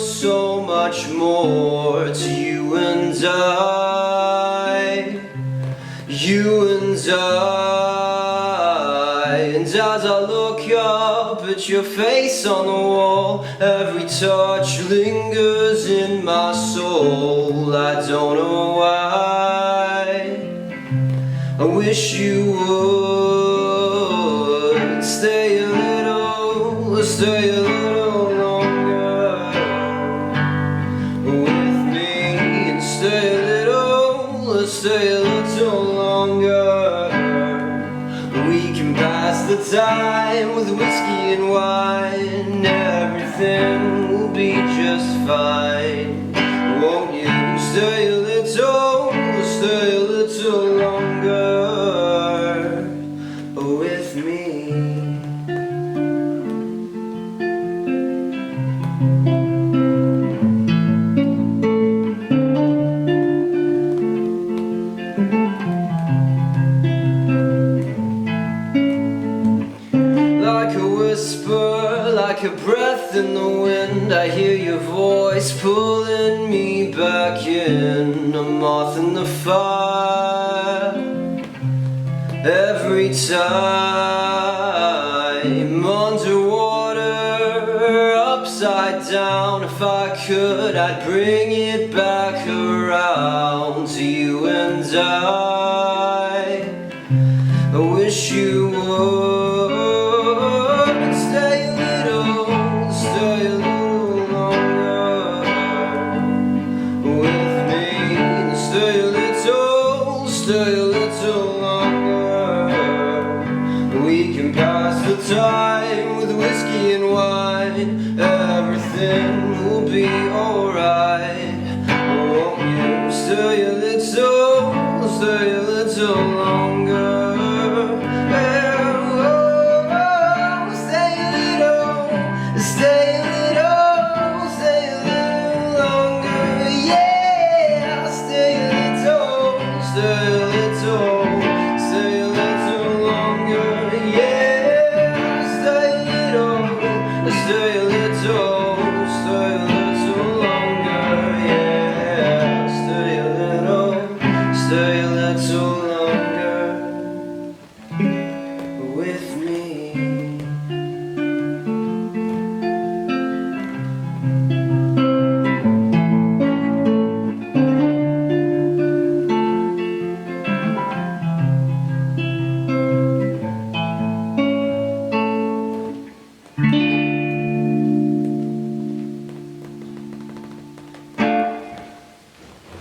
so much more to you and I, you and I. And as I look up at your face on the wall, every touch lingers in my soul. I don't know why. I wish you would stay a little longer with me, and stay a little longer. We can pass the time with whiskey and wine. Everything will be just fine. Won't you stay a little longer with me? Like a whisper, like a breath in the wind, I hear your voice pulling me back in. A moth in the fire every time. Underwater, upside down. If I could, I'd bring it back around to you and I wish you would stay a little longer with me. Stay a little longer. We can pass the time with whiskey and wine. Everything will be alright. Won't you stay a little